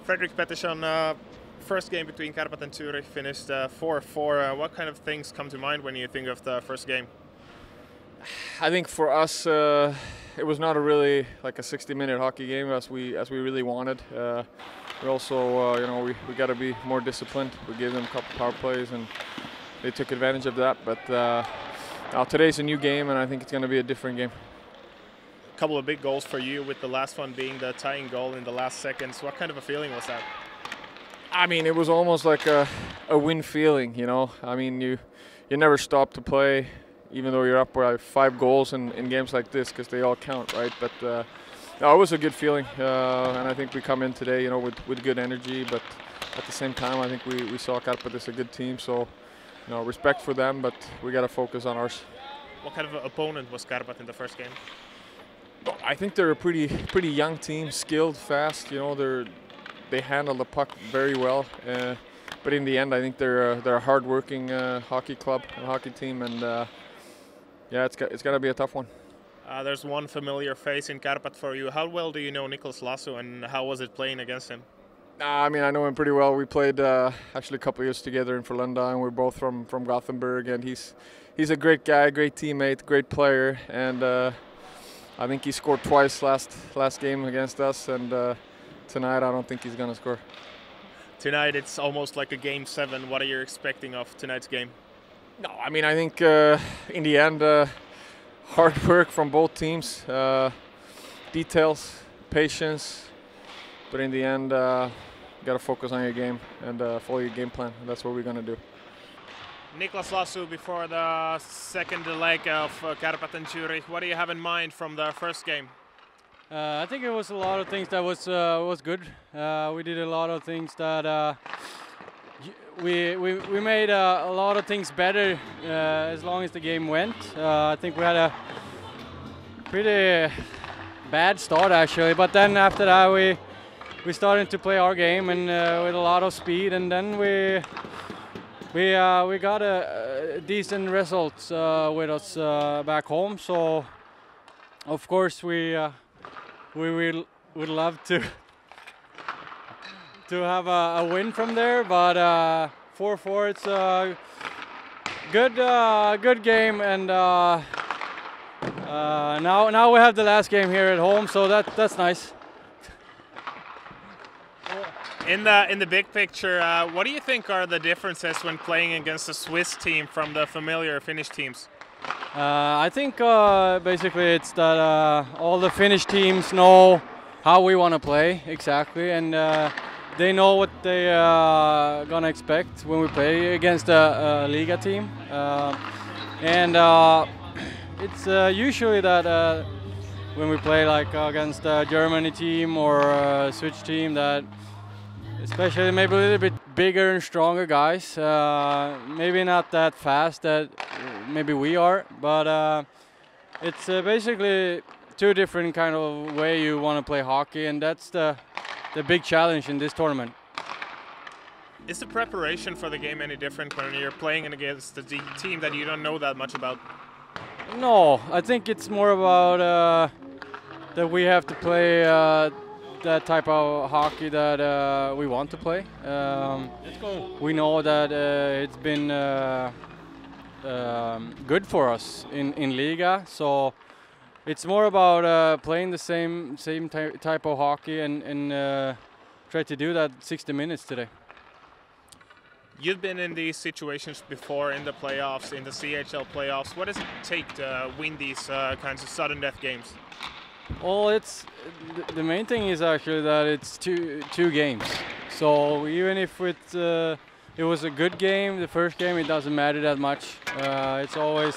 Fredrik Pettersson, first game between Kärpät and Zurich finished 4-4. What kind of things come to mind when you think of the first game? I think for us, it was not a really like a 60-minute hockey game as we really wanted. We also, we got to be more disciplined. We gave them a couple power plays and they took advantage of that. But now today's a new game, and I think it's going to be a different game. A couple of big goals for you, with the last one being the tying goal in the last seconds. What kind of a feeling was that? I mean, it was almost like a win feeling, you know. I mean, you never stop to play, even though you're up by 5 goals in games like this, because they all count, right? But no, it was a good feeling, and I think we come in today, with good energy. But at the same time, I think we saw Kärpät as a good team, so respect for them, but we got to focus on ours. What kind of an opponent was Kärpät in the first game? I think they're a pretty young team, skilled, fast. They handle the puck very well. But in the end, I think they're a hard-working hockey club, a hockey team, and yeah, it's gonna be a tough one. There's one familiar face in Kärpät for you. How well do you know Nicklas Lasu, and how was it playing against him? I mean, I know him pretty well. We played actually a couple of years together in Frölunda, and we're both from Gothenburg. And he's a great guy, great teammate, great player, and I think he scored twice last game against us, and tonight I don't think he's gonna score. Tonight it's almost like a game 7. What are you expecting of tonight's game? No, I mean, I think in the end, hard work from both teams, details, patience, but in the end, you gotta focus on your game and follow your game plan. And that's what we're gonna do. Nicklas Lasu, before the second leg of Kärpät and Zurich, what do you have in mind from the first game? I think it was a lot of things that was good. We did a lot of things that we made a lot of things better as long as the game went. I think we had a pretty bad start actually, but then after that we started to play our game and with a lot of speed, and then we got a decent results with us back home. So of course we would love to have a win from there, but 4-4, it's a good game, and now we have the last game here at home, so that's nice. In the big picture, what do you think are the differences when playing against a Swiss team from the familiar Finnish teams? I think basically it's that all the Finnish teams know how we want to play exactly, and they know what they gonna expect when we play against a Liga team, and it's usually that when we play like against a Germany team or a Swedish team, that especially maybe a little bit bigger and stronger guys, maybe not that fast that maybe we are, but it's basically 2 different kind of way you want to play hockey, and that's the big challenge in this tournament. Is the preparation for the game any different when you're playing against a team that you don't know that much about? No, I think it's more about that we have to play that type of hockey that we want to play. We know that it's been good for us in Liga, so it's more about playing the same type of hockey and try to do that 60 minutes today. You've been in these situations before in the playoffs, in the CHL playoffs. What does it take to win these kinds of sudden death games? Well, it's the main thing is actually that it's two games. So even if it was a good game, the first game, it doesn't matter that much. It's always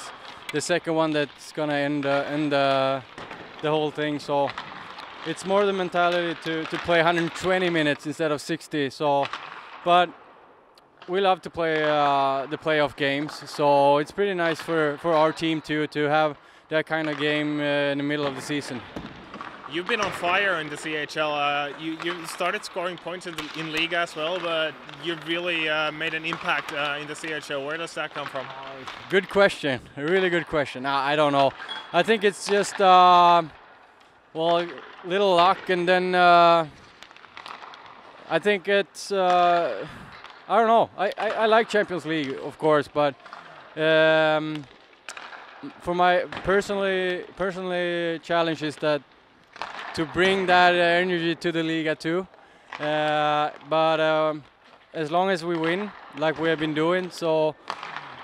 the second one that's gonna end the whole thing. So it's more the mentality to play 120 minutes instead of 60. So, but we love to play the playoff games. So it's pretty nice for our team to have that kind of game in the middle of the season. You've been on fire in the CHL. You started scoring points in Liga as well, but you've really made an impact in the CHL. Where does that come from? Good question. A really good question. I don't know. I think it's just little luck, and then I think it's I don't know. I like Champions League, of course, but for my personally challenge is that to bring that energy to the Liga too. But as long as we win, like we have been doing, so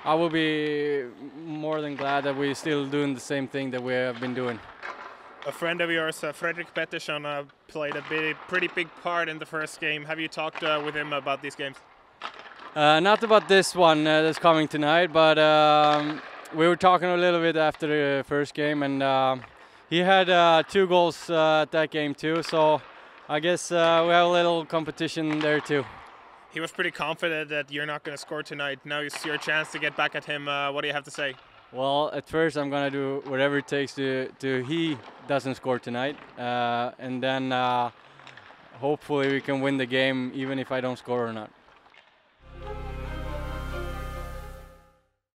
I will be more than glad that we're still doing the same thing that we have been doing. A friend of yours, Fredrik Pettersson, played a pretty big part in the first game. Have you talked with him about these games? Not about this one that's coming tonight, but we were talking a little bit after the first game, and he had 2 goals at that game too, so I guess we have a little competition there too. He was pretty confident that you're not going to score tonight. Now it's your chance to get back at him. What do you have to say? Well, at first I'm going to do whatever it takes to he doesn't score tonight, and then hopefully we can win the game even if I don't score or not.